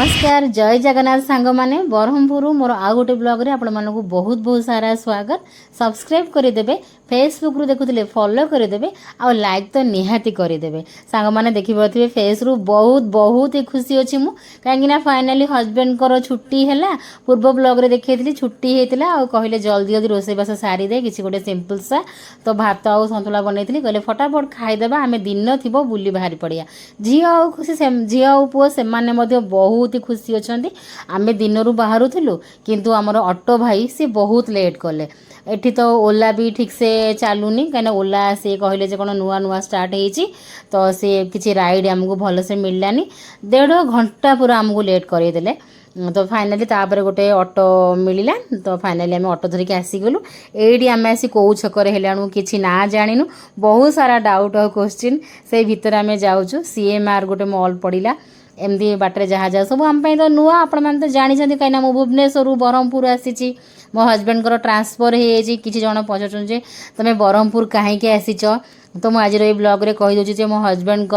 नमस्कार जय जगन्नाथ सांग माने ब्रह्मपुर मोर आउ गोटे ब्लॉग रे आपण मानकु बहुत बहुत सारा स्वागत। सब्सक्राइब करदेवे, फेसबुक रु देखुले फॉलो करदेवे आ लाइक तो निहाती करदेवे। सांग माने देखि पाथिबे फेस रु बहुत बहुत ही खुशी अछि मु काहेकि ना फाइनली हस्बैंड कर छुट्टी हैला। पूर्व ब्लॉग रे देखैथिली छुट्टी हेतिला आ कहले जल्दी जल्दी रोसे बास सारी दे किछि गोटे सिंपल सा तो भात आ संतुला बनैथिली कहले फटाफट खाइदेबा आमे दिन थिबो बुली बाहरी पड़िया। झियो आ खुशी झियो आ पुओ से माने मध्य बहुत ही खुशी अच्छा। आम दिन बाहर थिलु किंतु आमर ऑटो भाई सी बहुत लेट कले। एठी तो ओला भी ठीक से चलुनी कहीं ओला सी कहले जे कौन नुआ नुआ स्टार्ट होती तो सी किसी राइड आमको भलसे मिललानी। 1.5 घंटा पूरा आमको लेट करदेले। तो फाइनाली तापर गोटे ऑटो मिलला तो फाइनाली आम ऑटो धरिकी आसीगलु। एडी आम आसी कौ छकर हेलाणु किछि ना जानिनु बहुत सारा डाउट और क्वेश्चन से भितर आम जाऊँ। सीएमआर गोटे मॉल पड़ा एमती बाटर जहाँ जहाँ सब आम तो नुआ आपण मैंने तो जानी कहीं मु भुवनेश्वर ब्रह्मपुर आसी। मो हस्बैंड ट्रांसफर हो किसी जन पचार जे तुम ब्रह्मपुर कहीं आसीच तो मुझे आज ये ब्लॉग रे कही दूची मो हस्बैंड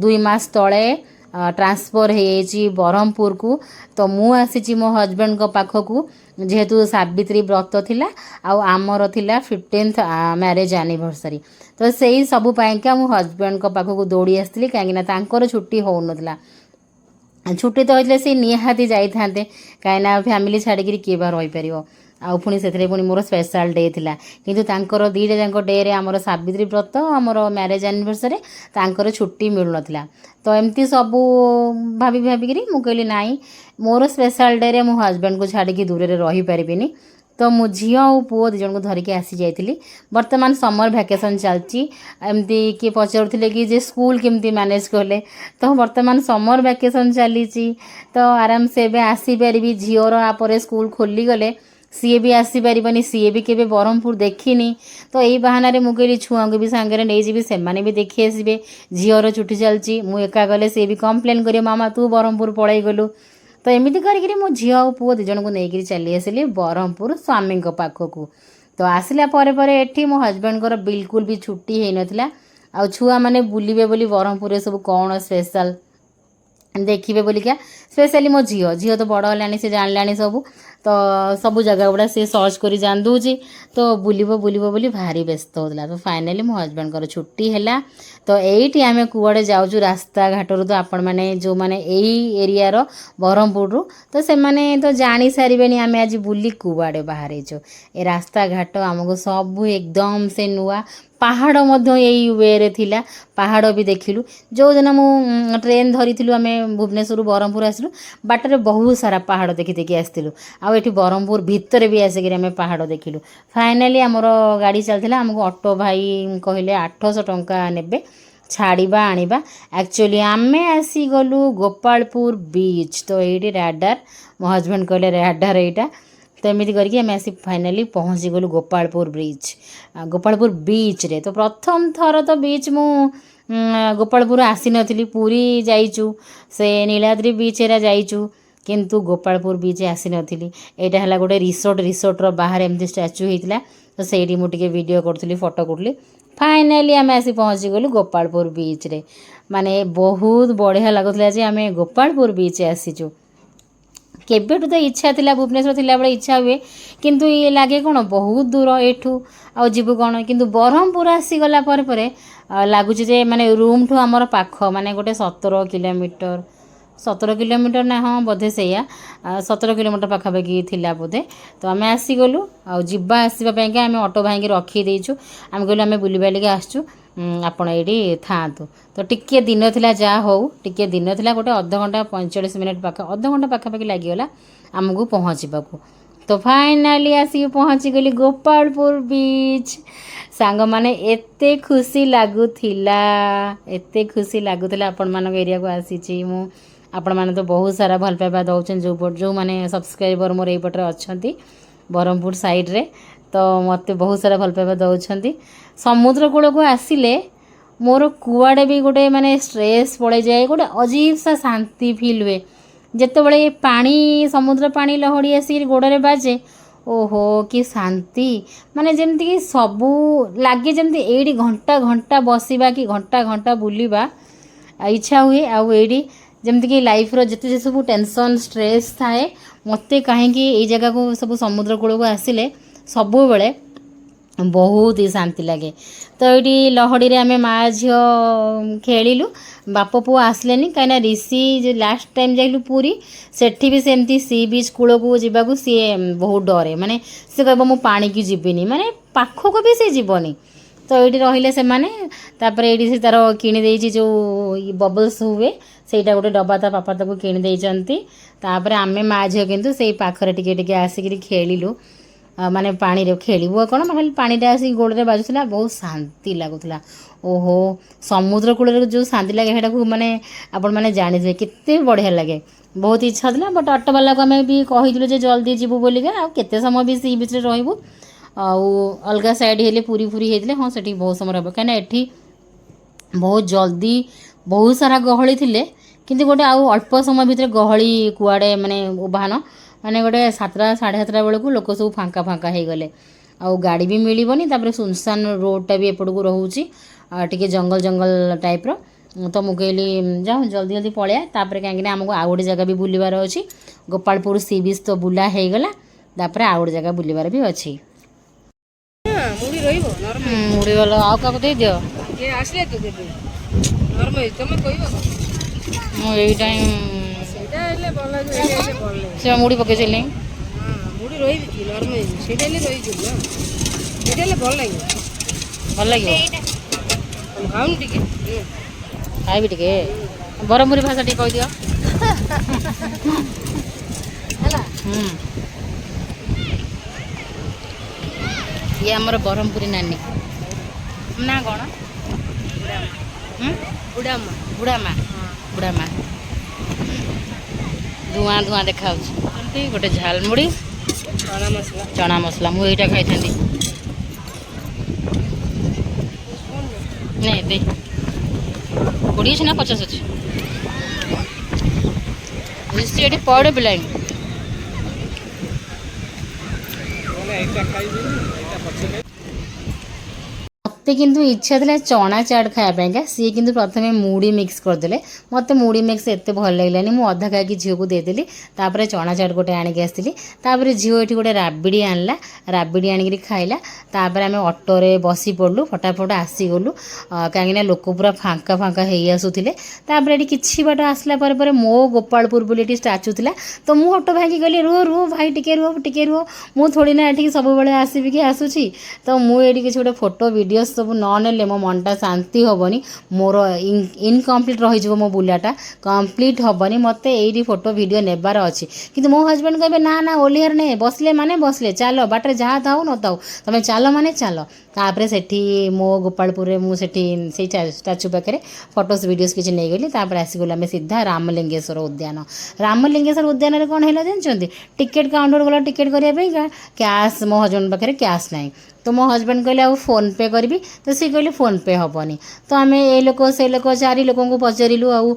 2 मास तले ट्रांसफर हो ब्रह्मपुर को। तो मु आसी मो हस्बैंड पाखक जेहेतु सावित्री व्रत थिला आमर थिला 15th मैरिज एनिवर्सरी तो सही सबू पाइंका मो हस्बैंड पाखक दौड़ी आसती कहीं छुट्टी हो नथिला। छुट्टी तो होता सी निहाती जाइए कहीं फैमिली छाड़ी किए बा रही पार आउ पुणी से पुणी मोर स्पेशल डे थिला किंतु तांकर दीटा जाक डे रे आमर सावित्री व्रत आमर मैरिज एनिवर्सरी तांकर छुट्टी मिलु नथिला। तो एमती सबू भाभी भाविकी मु कहली नाई मोर स्पेशल डे रे मो हस्बैंड को छाड़ी दूर रे रही पारिबिनी। तो मो झील और पुओ दु जन को धरिकी आसी जाइली। बर्तमान समर वैकेशन चलती एमती किए पचारुले कि जे स्कूल केमती मैनेज कले तो बर्तमान समर वैकेशन चली तो आराम से आसीपारि। झीवर आपर स्कूल खोली गले सीए भी आसीपारनी सीए भी केवे ब्रह्मपुर देखनी तो यही बहाना मु कहली छुआ को भी सांगे नहीं जी से भी देखी आसबे। झीवर छुट्टी चलती मु एका गले सी भी कम्प्लेन करे मामा तू ब्रह्मपुर पलि गलु। तो एमती करके मो झील और पुओ दु जन को लेकिन चली आसली ब्रह्मपुर स्वामी पाखक। तो आसला एठी मो हस्बैंड बिल्कुल भी छुट्टी हो नाला। आ छुआ मैंने बुलिबे बोली ब्रह्मपुर सब कौन स्पेशल देखिए बोलिका स्पेशली मो झील तो बड़ है सी जान सब तो सब जगह गुड़ा सी सर्च कर जान दूची तो बुलिबो बोली भारी व्यस्त होता। तो फाइनाली मो हस्बैंड छुट्टी है तो यही आम कुआड़े जाऊँ रास्ता घाटर तो आपण मैंने जो मैंने यही एरियार ब्रह्मपुर तो से मैंने तो जानी सारे आम आज बुली कुआड़े बाहर ए रास्ता घाट आमको सब एकदम से नुआ पहाड़ यही वे रे थिला पहाड़ भी देखिलु। जो दिन मु ट्रेन धरी आम भुवनेश्वर ब्रह्मपुर आसलु बाटर बहुत सारा पहाड़ देखी देखी आसलु आठी ब्रह्मपुर भितर भी आसिक आम पहाड़ देखिलु। फाइनाली आमर गाड़ी चलता आमको ऑटो भाई कहले 800 टंका नेबे छाड़वा आनिबा। एक्चुअली आम आसी गलु गोपालपुर बीच तो ये राडार मो हस्बैंड कहले राडार यहाँ तो एमती करके आम आसी फाइनाली पहुँची गलु गोपालपुर गोपालपुर बीच रे। तो प्रथम थर तो बीच मु गोपालपुर आसी नथिली पूरी जाइचु से नीलाद्री बीच एरा जाइचु किंतु गोपालपुर बीच आसी नथिली। एटा हला गोटे रिसोर्टर बाहर एमती स्टैच्यू होइतिला तो सेठी मु टिके वीडियो करथुली फोटो करथुली। फाइनाली आम आसी पहुँची गलु गोपालपुर बीच रे माने बहुत बढ़िया लगुला जे आम गोपालपुर बीच आसीचु। केबेठू तो इच्छा थिला भुवनेश्वर थिला बेले इच्छा हुए किंतु ये लगे कौन बहुत दूर एठू आ जीवु कौन किंतु ब्रह्मपुर आसीगला लगुच जे माने रूम ठू आमर पाख माने गोटे 17 किलोमीटर ना हाँ बोधे से 17 किलोमीटर पाखापाखि थिला बोधे। तो आम आसीगलु आवा आसवाई आम ऑटो भाई रखीदेचु आम कहलु आम बुली बालिक आसचु आपण ये था। तो टिके दिन थिला जा हो टिके दिन थिला गोटे अध घंटा 45 मिनिट अध घंटा पाखापाखि लगिगला आमको पहुँचवाक। तो फाइनाली आसिक पहुँची गली गोपालपुर बीच। सांग माने एते खुशी लगुला आपण मान एरिया को आसी मु आपण माने तो बहुत सारा भल पाइबा दौरान जो माने सब्सक्राइबर मोर यपटे अच्छा ब्रह्मपुर साइड रे तो मत बहुत सारा भल पाइबा दौरान। समुद्र कूल को आसिले मोर कुआड़े भी गोटे माने स्ट्रेस पड़े जाए गोटे अजीब सा शांति फील हुए जिते बड़े पानी समुद्र पानी लहड़ी आसिक गोड़े बाजे ओहो कि शांति माने जमती कि सबू लगे जमती एडी घंटा घंटा बसवा कि घंटा घंटा बुलवा इच्छा हुए आउ एडी ଯେମିତିକି ଲାଇଫ୍ର ଯେତେ ଯେ ସବୁ ଟେନସନ୍ ଷ୍ଟ୍ରେସ୍ ଥାଏ ମୋତେ କାହିଁକି ଏଇ ଜାଗାକୁ ସବୁ ସମୁଦ୍ର କୂଳକୁ ଆସିଲେ ସବୁବେଳେ ବହୁତ ହି ଶାନ୍ତି ଲାଗେ। ତ ଏଇଠି ଲହଡ଼ିରେ ଆମେ ମା ଝିଅ ଖେଳିଲୁ। ବାପ ପୁଅ ଆସିଲେନି କାହିଁକିନା ରିଷି ଯେ ଲାଷ୍ଟ ଟାଇମ୍ ଯାଇଲୁ ପୁରୀ, ସେଠି ବି ସେମିତି ସି ବିଚ୍ କୂଳକୁ ଯିବାକୁ ସିଏ ବହୁତ ଡରେ, ମାନେ ସେ କହିବ ମୁଁ ପାଣିକି ଯିବିନି, ମାନେ ପାଖକୁ ବି ସେ ଯିବନି। ତ ଏଇଠି ରହିଲେ ସେମାନେ। ତାପରେ ଏଇଠି ସେ ତାର କିଣିଦେଇଛି ଯେଉଁ ବବଲ୍ସ ହୁଏ ସେଇଟା ଗୋଟେ ଡବା ତା ବାପା ତାକୁ କିଣି ଦେଇଛନ୍ତି। ତାପରେ ଆମେ ମା ଝିଅ କିନ୍ତୁ ସେଇ ପାଖରେ ଟିକେ ଟିକେ ଆସିକିରି ଖେଳିଲୁ। ମାନେ ପାଣିରେ ଖେଳିବୁ ଆଉ କ'ଣ, ଖାଲି ପାଣିଟା ଆସିକି ଗୋଡ଼ରେ ବାଜୁଥିଲା, ବହୁତ ଶାନ୍ତି ଲାଗୁଥିଲା। ଓହୋ, ସମୁଦ୍ର କୂଳରେ ଯେଉଁ ଶାନ୍ତି ଲାଗେ ସେଇଟାକୁ ମାନେ ଆପଣମାନେ ଜାଣିଥିବେ କେତେ ବଢ଼ିଆ ଲାଗେ। ବହୁତ ଇଚ୍ଛା ଥିଲା, ବଟ୍ ଅଟୋବାଲାକୁ ଆମେ ବି କହିଥିଲୁ ଯେ ଜଲ୍ଦି ଯିବୁ ବୋଲିକା, ଆଉ କେତେ ସମୟ ବି ସି ବିଚ୍ରେ ରହିବୁ। ଆଉ ଅଲଗା ସାଇଡ଼୍ ହେଲେ ପୁରୀ ଫୁରୀ ହେଇଥିଲେ ହଁ ସେଠି ବହୁତ ସମୟ ରହିବ, କାହିଁକିନା ଏଠି ବହୁତ ଜଲ୍ଦି ବହୁତ ସାରା ଗହଳି ଥିଲେ, କିନ୍ତୁ ଗୋଟେ ଆଉ ଅଳ୍ପ ସମୟ ଭିତରେ ଗହଳି କୁଆଡ଼େ ମାନେ ଉଭାନ, ମାନେ ଗୋଟେ 7ଟା 7:30 ବେଳକୁ ଲୋକ ସବୁ ଫାଙ୍କା ଫାଙ୍କା ହେଇଗଲେ, ଆଉ ଗାଡ଼ି ବି ମିଳିବନି। ତାପରେ ସୁନସାନ ରୋଡ଼ଟା ବି ଏପଟକୁ ରହୁଛି, ଟିକେ ଜଙ୍ଗଲ ଜଙ୍ଗଲ ଟାଇପ୍ର। ତ ମୁଁ କହିଲି ଯାଅ ଜଲ୍ଦି ଜଲ୍ଦି ପଳେଇବା। ତାପରେ କାହିଁକିନା ଆମକୁ ଆଉ ଗୋଟେ ଜାଗା ବି ବୁଲିବାର ଅଛି। ଗୋପାଳପୁର ସି ବିଚ୍ ତ ବୁଲା ହେଇଗଲା, ତାପରେ ଆଉ ଗୋଟେ ଜାଗା ବୁଲିବାର ବି ଅଛି। ମୁଢି ରହିବ ନରମ ମୁଢ଼ି ଭଲ, ଆଉ କାହାକୁ ଦେଇଦିଅ। କିଏ ଆସିଲେ ତ ଦେବେ ନରମ ହେଇଛି, ତମେ କହିବ ମୁଁ ଏଇଟା ହିଁ ସେଇଟା ହେଲେ ଭଲ ଲାଗିବ, ଏଇଟା ହେଲେ ଭଲ ଲାଗିବ। ସେ ମୁଢ଼ି ପକେଇଥିଲି। ହଁ ମୁଢି ରହିବି କି ନରମ ହେଇଯିବ, ସେଇଟା ହେଲେ ରହିଯିବ ନା, ସେଇଟା ହେଲେ ଭଲ ଲାଗିବ। ଭଲ ଲାଗିବ, ତମେ ଖାଉନି ଟିକେ ଖାଇବି ଟିକେ। ବ୍ରହ୍ମପୁରୀ ଭାଷା ଟିକେ କହିଦିଅ। ହେଲା। ଇଏ ଆମର ବ୍ରହ୍ମପୁରୀ ନାନୀ ନା କ'ଣ? ବୁଢ଼ାମା ବୁଢ଼ା ମା, ହଁ ବୁଢ଼ା ମା। ଧୂଆଁ ଧୂଆଁ ଦେଖାହେଉଛି। ଏମିତି ଗୋଟେ ଝାଲମୁଢ଼ି, ଚଣା ମସଲା ଚଣା ମସଲା। ମୁଁ ଏଇଟା ଖାଇଥାନ୍ତି। ନାଇଁ ଦେ 20 ଅଛି ନା 50 ଅଛି? ଏଠି ପଡ଼େ ପିଲାଏ। ଏଇଟା ଖାଇବି, ଏଇଟା ପଛରେ। ମୋତେ କିନ୍ତୁ ଇଚ୍ଛା ଥିଲା ଚଣା ଚାଟ୍ ଖାଇବା ପାଇଁକା, ସିଏ କିନ୍ତୁ ପ୍ରଥମେ ମୁଢ଼ି ମିକ୍ସ କରିଦେଲେ। ମୋତେ ମୁଢ଼ି ମିକ୍ସ ଏତେ ଭଲ ଲାଗିଲାନି, ମୁଁ ଅଧା ଖାଇକି ଝିଅକୁ ଦେଇଦେଲି। ତାପରେ ଚଣା ଚାଟ୍ ଗୋଟେ ଆଣିକି ଆସିଥିଲି। ତାପରେ ଝିଅ ଏଠି ଗୋଟେ ରାବିଡ଼ି ଆଣିଲା, ରାବିଡ଼ି ଆଣିକିରି ଖାଇଲା। ତାପରେ ଆମେ ଅଟୋରେ ବସି ପଡ଼ିଲୁ, ଫଟାଫଟ ଆସିଗଲୁ, କାହିଁକିନା ଲୋକ ପୁରା ଫାଙ୍କା ଫାଙ୍କା ହେଇ ଆସୁଥିଲେ। ତାପରେ ଏଠି କିଛି ବାଟ ଆସିଲା ପରେ ପରେ ମୋ ଗୋପାଳପୁର ବୋଲି ଏଠି ଷ୍ଟାଚୁ ଥିଲା। ତ ମୁଁ ଅଟୋ ଭାଇକି କହିଲି ରୁହ ରୁହ ଭାଇ ଟିକେ ରୁହ ଟିକେ ରୁହ, ମୁଁ ଥୋଡ଼ି ନା ଏଠିକି ସବୁବେଳେ ଆସିବି କି ଆସୁଛି। ତ ମୁଁ ଏଠି କିଛି ଗୋଟେ ଫଟୋ ଭିଡ଼ିଓ ସବୁ ନ ନେଲେ ମୋ ମନଟା ଶାନ୍ତି ହେବନି, ମୋର ଇନକମ୍ପ୍ଲିଟ୍ ରହିଯିବ ମୋ ବୁଲାଟା, କମ୍ପ୍ଲିଟ୍ ହେବନି। ମୋତେ ଏଇଠି ଫଟୋ ଭିଡ଼ିଓ ନେବାର ଅଛି। କିନ୍ତୁ ମୋ ହଜବେଣ୍ଡ କହିବେ ନା ନା ଓହ୍ଲେଇବାର ନାହିଁ, ବସିଲେ ମାନେ ବସିଲେ, ଚାଲ ବାଟରେ ଯାହା ଥାଉ ନଥାଉ ତମେ ଚାଲ ମାନେ ଚାଲ। ତାପରେ ସେଠି ମୋ ଗୋପାଳପୁରରେ ମୁଁ ସେଠି ସେଇ ଷ୍ଟାଚୁ ପାଖରେ ଫଟୋସ୍ ଭିଡ଼ିଓସ୍ କିଛି ନେଇଗଲି। ତାପରେ ଆସିଗଲୁ ଆମେ ସିଧା ରାମଲିଙ୍ଗେଶ୍ୱର ଉଦ୍ୟାନ। ରାମଲିଙ୍ଗେଶ୍ୱର ଉଦ୍ୟାନରେ କ'ଣ ହେଲା ଜାଣିଛନ୍ତି? ଟିକେଟ୍ କାଉଣ୍ଟର ଗଲା ଟିକେଟ୍ କରିବା ପାଇଁକା, କ୍ୟାସ୍ ମୋ ହଜବେଣ୍ଡ ପାଖରେ କ୍ୟାସ୍ ନାହିଁ। ତ ମୋ ହଜବେଣ୍ଡ କହିଲେ ଆଉ ଫୋନ୍ପେ କରିବି, ତ ସିଏ କହିଲେ ଫୋନ୍ପେ ହେବନି। ତ ଆମେ ଏ ଲୋକ ସେ ଲୋକ 4 ଲୋକଙ୍କୁ ପଚାରିଲୁ, ଆଉ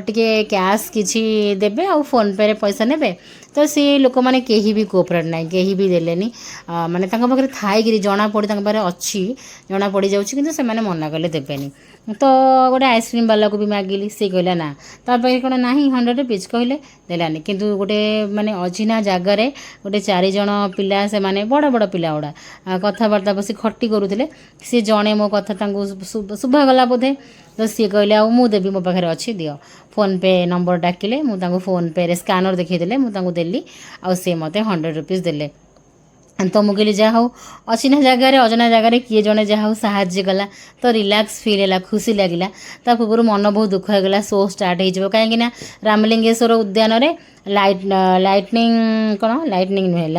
ଟିକେ କ୍ୟାସ୍ କିଛି ଦେବେ ଆଉ ଫୋନ୍ପେରେ ପଇସା ନେବେ। ତ ସେ ଲୋକମାନେ କେହି ବି କୋଅପରେଟ୍ ନାହିଁ, କେହି ବି ଦେଲେନି। ମାନେ ତାଙ୍କ ପାଖରେ ଥାଇକିରି ଜଣାପଡ଼ି ତାଙ୍କ ପାଖରେ ଅଛି, ଜଣାପଡ଼ିଯାଉଛି, କିନ୍ତୁ ସେମାନେ ମନା କଲେ ଦେବେନି। ତ ଗୋଟେ ଆଇସ୍କ୍ରିମ୍ ବାଲାକୁ ବି ମାଗିଲି, ସେ କହିଲା ନା, ତା ପାଖରେ କ'ଣ ନାହିଁ 100 ରୁପିଜ୍, କହିଲେ ଦେଲାନି। କିନ୍ତୁ ଗୋଟେ ମାନେ ଅଚିହ୍ନା ଜାଗାରେ ଗୋଟେ 4 ଜଣ ପିଲା, ସେମାନେ ବଡ଼ ବଡ଼ ପିଲା ଗୁଡ଼ା କଥାବାର୍ତ୍ତା ବସି ଖଟି କରୁଥିଲେ। ସିଏ ଜଣେ ମୋ କଥା ତାଙ୍କୁ ଶୁଭାଗଲା ବୋଧେ, ତ ସିଏ କହିଲେ ଆଉ ମୁଁ ଦେବି, ମୋ ପାଖରେ ଅଛି ଦିଅ। ଫୋନ୍ପେ ନମ୍ବର ଡାକିଲେ, ମୁଁ ତାଙ୍କୁ ଫୋନ୍ପେରେ ସ୍କାନର ଦେଖାଇଦେଲେ, ମୁଁ ତାଙ୍କୁ ଦେଲି, ଆଉ ସେ ମୋତେ 100 ରୁପିଜ୍ ଦେଲେ। ତ ମୁଁ କହିଲି ଯାହା ହଉ, ଅଚିହ୍ନା ଜାଗାରେ ଅଜଣା ଜାଗାରେ କିଏ ଜଣେ ଯାହା ହଉ ସାହାଯ୍ୟ କଲା, ତ ରିଲାକ୍ସ ଫିଲ୍ ହେଲା, ଖୁସି ଲାଗିଲା। ତା ପୂର୍ବରୁ ମନ ବହୁତ ଦୁଃଖ ହେଇଗଲା, ଶୋ ଷ୍ଟାର୍ଟ ହେଇଯିବ, କାହିଁକିନା ରାମଲିଙ୍ଗେଶ୍ୱର ଉଦ୍ୟାନରେ ଲାଇଟନିଂ କ'ଣ, ଲାଇଟନିଂ ନୁହେଁ,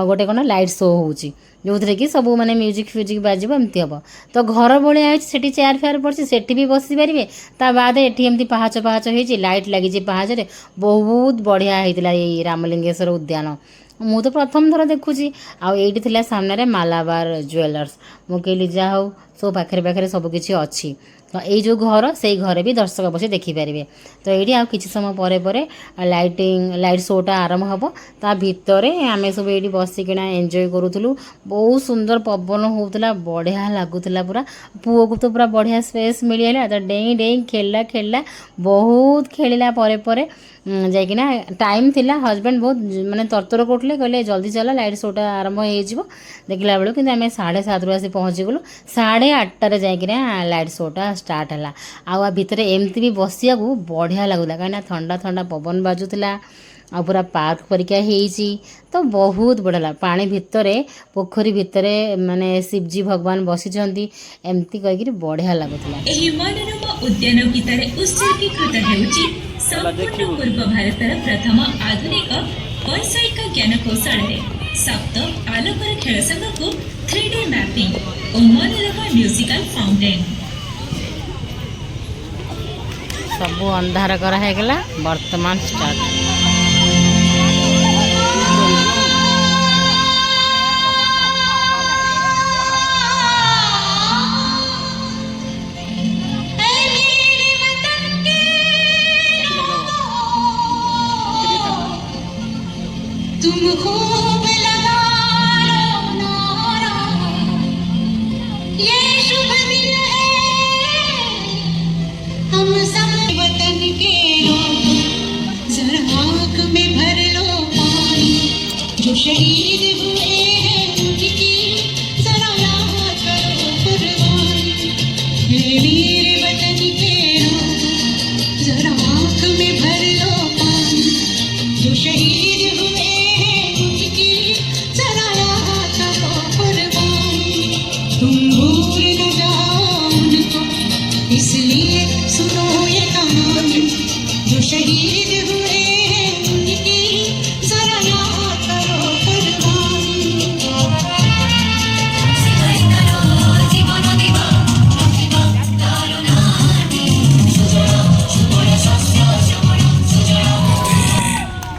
ଗୋଟେ କ'ଣ ଲାଇଟ୍ ଶୋ ହେଉଛି, ଯେଉଁଥିରେ କି ସବୁ ମାନେ ମ୍ୟୁଜିକ୍ ଫ୍ୟୁଜିକ୍ ବାଜିବ, ଏମିତି ହେବ। ତ ଘର ଭଳିଆ ହେଇଛି, ସେଠି ଚେୟାର ଫେୟାର ପଡ଼ିଛି, ସେଠି ବି ବସିପାରିବେ। ତା ବାଦେ ଏଠି ଏମିତି ପାହାଚ ପାହାଚ ହେଇଛି, ଲାଇଟ୍ ଲାଗିଛି ପାହାଚରେ, ବହୁତ ବଢ଼ିଆ ହେଇଥିଲା ଏଇ ରାମଲିଙ୍ଗେଶ୍ୱର ଉଦ୍ୟାନ। ମୁଁ ତ ପ୍ରଥମ ଥର ଦେଖୁଛି। ଆଉ ଏଇଠି ଥିଲା ସାମ୍ନାରେ ମାଲାବାର ଜୁଏଲର୍ସ। ମୁଁ କହିଲି ଯାହା ହଉ, ସବୁ ପାଖରେ ପାଖରେ ସବୁ କିଛି ଅଛି। ତ ଏଇ ଯେଉଁ ଘର ସେଇ ଘରେ ବି ଦର୍ଶକ ବସି ଦେଖିପାରିବେ। ତ ଏଇଠି ଆଉ କିଛି ସମୟ ପରେ ପରେ ଲାଇଟ୍ ଶୋଟା ଆରମ୍ଭ ହେବ। ତା ଭିତରେ ଆମେ ସବୁ ଏଇଠି ବସିକିନା ଏନ୍ଜୟ କରୁଥିଲୁ। ବହୁତ ସୁନ୍ଦର ପବନ ହେଉଥିଲା, ବଢ଼ିଆ ଲାଗୁଥିଲା ପୁରା। ପୁଅକୁ ତ ପୁରା ବଢ଼ିଆ ସ୍ପେସ୍ ମିଳିଗଲା, ତ ଡେଇଁ ଡେଇଁ ଖେଳିଲା ବହୁତ ଖେଳିଲା। ପରେ ପରେ ଯାଇକିନା ଟାଇମ୍ ଥିଲା, ହଜବେଣ୍ଡ ବହୁତ ମାନେ ତରତର କରୁଥିଲେ, କହିଲେ ଜଲ୍ଦି ଚାଲ ଲାଇଟ୍ ଶୋଟା ଆରମ୍ଭ ହେଇଯିବ। ଦେଖିଲା ବେଳକୁ କିନ୍ତୁ ଆମେ 7:30ରୁ ଆସି ପହଞ୍ଚିଗଲୁ। 8:30ରେ ଯାଇକିନା ଲାଇଟ୍ ଶୋଟା ଷ୍ଟାର୍ଟ ହେଲା। ଆଉ ଭିତରେ ଏମିତି ବି ବସିବାକୁ ବଢ଼ିଆ ଲାଗୁଥିଲା, କାହିଁକିନା ଥଣ୍ଡା ଥଣ୍ଡା ପବନ ବାଜୁଥିଲା, ଆଉ ପୁରା ପାର୍କ ପରିକା ହେଇଛି। ତ ବହୁତ ବଢ଼ିଆ ଲାଗା। ପାଣି ଭିତରେ, ପୋଖରୀ ଭିତରେ ମାନେ ଶିବଜୀ ଭଗବାନ ବସିଛନ୍ତି, ଏମିତି କହିକିରି ବଢ଼ିଆ ଲାଗୁଥିଲା। ଏହି ମନୋରମ ଉଦ୍ୟାନ ଭିତରେ ଉତ୍ସର୍ଗୀକୃତ ହେଉଛି ସମ୍ପୂର୍ଣ୍ଣ ପୂର୍ବ ଭାରତର ପ୍ରଥମ ଆଧୁନିକ ବୈଷୟିକ ଜ୍ଞାନ କୌଶଳରେ ସପ୍ତ ଆଲୋକର ଖେଳ ସାଙ୍ଗକୁ 3D ମ୍ୟାପିଂ ଓ ମନୋରମ ମ୍ୟୁଜିକାଲ ଫାଉଣ୍ଟେନ୍। ସବୁ ଅନ୍ଧାର କରା ହେଇଗଲା, ବର୍ତ୍ତମାନ ଷ୍ଟାର୍ଟ। तुम खूब लगा लो नारा, ये शुभ दिन है हम सब वतन के लोग, जरा आँख में भर लो पानी, जो शहीद हुए हैं उनकी जरा याद करो कुर्बानी। हे वीर वतन के लोग, जरा आँख में भर लो पानी, जो शहीद हुए हैं उनकी जरा याद करो कुर्बानी। तुम भूल न जाओ उनको, इसलिए सुनो ये कहानी, जो शहीद हुए हैं उनकी जरा याद करो कुर्बानी।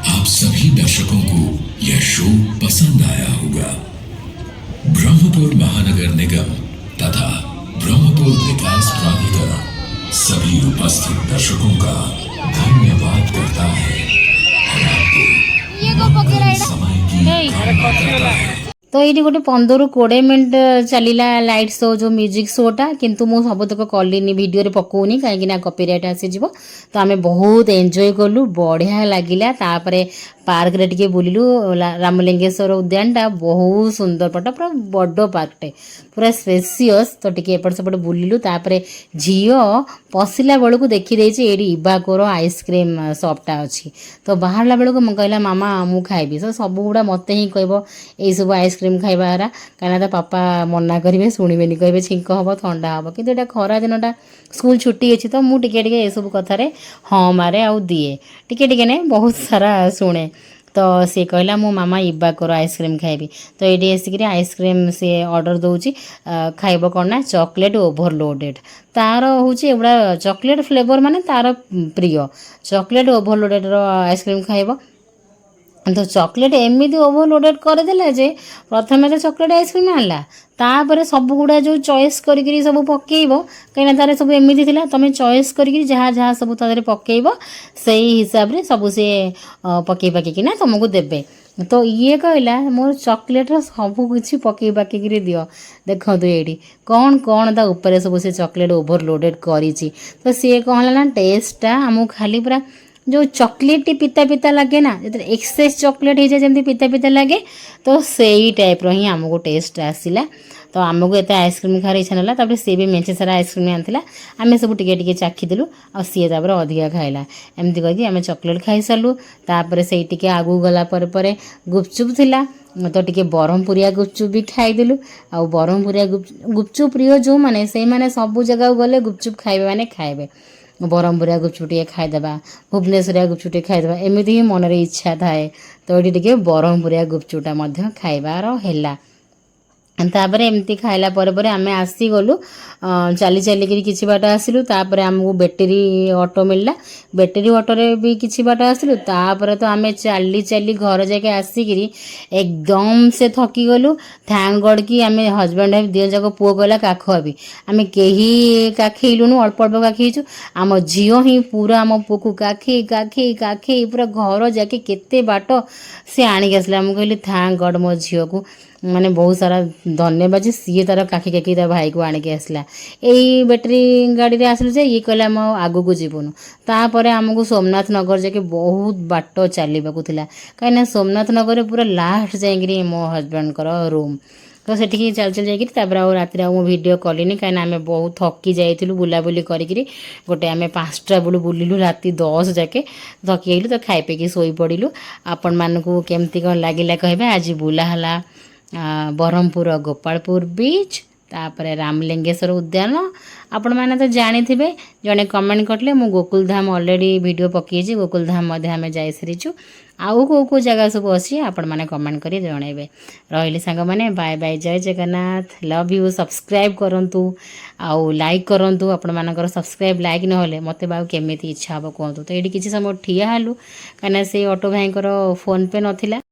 आप सभी दर्शकों को यह शो पसंद आया होगा। ब्रह्मपुर महानगर निगम तथा ब्रह्मपुर विकास प्राधिकरण सभी उपस्थित दर्शकों का धन्यवाद करता है और आपको समय की कामना करता है। तो ये गोटे 15-20 मिनट चलला लाइट शो जो म्यूजिक शोटा, किंतु मु सबतक कलिनी वीडियो रे पकोनी कहीं कॉपीराइट आसीजिवो। तो आमे बहुत एंजॉय कलु, बढ़िया लागिला। तापरे पार्क रे टिके बुलिलु। रामलिंगेश्वर उद्यानटा बहुत सुंदर पटा, पूरा बड़ पार्कटे, पूरा स्पेसियस। तो टिके एपट सेपट बुलिलु। तापरे झियो पशिला बेलू देखी देछि एडी इबाकोर आइसक्रीम शॉपटा अछि। तो बाहरला बेलू मु कहला मामा मु खाइबी। तो सब गुड़ा मते ही कहबो एई सब आइसक्रीम खाइबा हारा, कहना ता पापा मना करेंगे, शुणबेनि, कहे छिंक हम थंडा हम। कि खरा दिनटा स्कूल छुट्टी अच्छी, तो मुझे टिके टिके ये सब कथार हाँ मारे आउ दिए, टिके टिके नहीं बहुत सारा शुणे। तो सी कहला मो मामा इबाकोर आइसक्रीम खाइबी। तो ये आसिक आइसक्रीम सी ऑर्डर दौची, खाइब कौन ना चॉकलेट ओभरलोडेड। तार हूँ एगुड़ा चॉकलेट फ्लेवर माने तार प्रिय, चॉकलेट ओभरलोडेड आइसक्रीम खाइब। तो चॉकलेट एमती ओभरलोडेड करदेला जे प्रथम तो चॉकलेट आइसक्रीम आनला, तापर सब गुड़ा जो चॉइस करी सब पकेब, कहीं तार सब एमती थिला, तुम चॉइस करी जहाँ जहाँ सब तादेह पकेब से हिसाब से सब सी पकई पकईकिना तुमको देबे। तो ये कहला मोर चॉकलेट सब किसी पकई पकईकि दियो। देखो ये कौन कौन ता ऊपर सब से चॉकलेट ओभरलोडेड करी। तो सी कहला ना टेस्टा आमको खाली पूरा जो चॉकलेट पिता पिता लगे ना, जो एक्सेस चॉकलेट हो जाए जमी पिता पिता लगे, तो सही टाइप रो ही आमको टेस्ट आसला। तो आमको एत आइसक्रीम खार इच्छा ना, तापर सी भी मेचे सारा आइसक्रीम आनी आम सब टे चाखीदेलु, आ सी तापर अधिका खाइला। एमती कही आम चॉकलेट खाई सारू। तापर से टी आगू गला पर गुपचुप थिला, तो टी ब्रह्मपुरिया गुपचुप भी खाईदेलु। आ ब्रह्मपुरिया गुपचुप प्रिय जो मैंने से मैंने सब जगह गले गुपचुप खाइबे माने खाइबे। ब्रह्मपुरिया गुपचुप टे खाईदेबा, भुवनेश्वरिया गुपचुप टे खाईदेबा, एमती ही मन इच्छा थाए। तो ये टे ब्रह्मपुरिया गुपचुपटा खाइबार हैला। ତାପରେ ଏମିତି ଖାଇଲା ପରେ ପରେ ଆମେ ଆସିଗଲୁ ଚାଲି ଚାଲିକିରି କିଛି ବାଟ ଆସିଲୁ। ତାପରେ ଆମକୁ ବ୍ୟାଟେରୀ ଅଟୋ ମିଳିଲା, ବ୍ୟାଟେରୀ ଅଟୋରେ ବି କିଛି ବାଟ ଆସିଲୁ। ତାପରେ ତ ଆମେ ଚାଲି ଚାଲି ଘର ଯାକେ ଆସିକିରି ଏକଦମ ସେ ଥକିଗଲୁ। ଥ୍ୟାଙ୍କ ଗଡ଼ କି ଆମେ ହଜବେଣ୍ଡ ୱାଇଫ୍ ଦୁଇ ଯାକ ପୁଅ ଗଲା କାଖୁଆବି, ଆମେ କେହି କାଖେଇଲୁନୁ, ଅଳ୍ପ ଅଳ୍ପ କାଖେଇଛୁ। ଆମ ଝିଅ ହିଁ ପୁରା ଆମ ପୁଅକୁ କାଖେଇ କାଖେଇ କାଖେଇ ପୁରା ଘର ଯାକେ କେତେ ବାଟ ସେ ଆଣିକି ଆସିଲା। ମୁଁ କହିଲି ଥ୍ୟାଙ୍କ ଗଡ଼ ମୋ ଝିଅକୁ ମାନେ ବହୁତ ସାରା ଧନ୍ୟବାଦ ଯେ ସିଏ ତାର କାଖି କାଖି ତା ଭାଇକୁ ଆଣିକି ଆସିଲା। ଏଇ ବ୍ୟାଟେରୀ ଗାଡ଼ିରେ ଆସିଲୁ ଯେ ଇଏ କହିଲା ଆମେ ଆଉ ଆଗକୁ ଯିବୁନୁ। ତାପରେ ଆମକୁ ସୋମନାଥ ନଗର ଯାଇକି ବହୁତ ବାଟ ଚାଲିବାକୁ ଥିଲା, କାହିଁକିନା ସୋମନାଥ ନଗରରେ ପୁରା ଲାଷ୍ଟ ଯାଇକିରି ମୋ ହଜବେଣ୍ଡଙ୍କର ରୁମ୍। ତ ସେଠିକି ଚାଲି ଚାଲି ଯାଇକିରି ତାପରେ ଆଉ ରାତିରେ ଆଉ ମୁଁ ଭିଡ଼ିଓ କଲିନି, କାହିଁକିନା ଆମେ ବହୁତ ଥକି ଯାଇଥିଲୁ ବୁଲାବୁଲି କରିକିରି। ଗୋଟେ ଆମେ 5ଟା ବେଳୁ ବୁଲିଲୁ ରାତି 10 ଯାକେ, ଥକି ଯାଇଥିଲୁ। ତ ଖାଇ ପିଇକି ଶୋଇପଡ଼ିଲୁ। ଆପଣମାନଙ୍କୁ କେମିତି କ'ଣ ଲାଗିଲା କହିବେ। ଆଜି ବୁଲା ହେଲା ବ୍ରହ୍ମପୁର ଗୋପାଳପୁର ବିଚ୍, ତାପରେ ରାମଲିଙ୍ଗେଶ୍ୱର ଉଦ୍ୟାନ। ଆପଣମାନେ ତ ଜାଣିଥିବେ, ଜଣେ କମେଣ୍ଟ କରିଥିଲେ ମୁଁ ଗୋକୁଲଧାମ ଅଲରେଡ଼ି ଭିଡ଼ିଓ ପକାଇଛି, ଗୋକୁଲଧାମ ମଧ୍ୟ ଆମେ ଯାଇସାରିଛୁ। ଆଉ କେଉଁ କେଉଁ ଜାଗା ସବୁ ଅଛି ଆପଣମାନେ କମେଣ୍ଟ କରି ଜଣାଇବେ। ରହିଲି ସାଙ୍ଗମାନେ, ବାଏ ବାଏ, ଜୟ ଜଗନ୍ନାଥ, ଲଭ୍ ୟୁ। ସବସ୍କ୍ରାଇବ୍ କରନ୍ତୁ ଆଉ ଲାଇକ୍ କରନ୍ତୁ। ଆପଣମାନଙ୍କର ସବସ୍କ୍ରାଇବ୍ ଲାଇକ୍ ନହେଲେ ମୋତେ ଆଉ କେମିତି ଇଚ୍ଛା ହେବ କୁହନ୍ତୁ। ତ ଏଇଠି କିଛି ସମୟ ଠିଆ ହେଲୁ, କାହିଁକିନା ସେଇ ଅଟୋ ଭାଇଙ୍କର ଫୋନ୍ ପେ ନଥିଲା।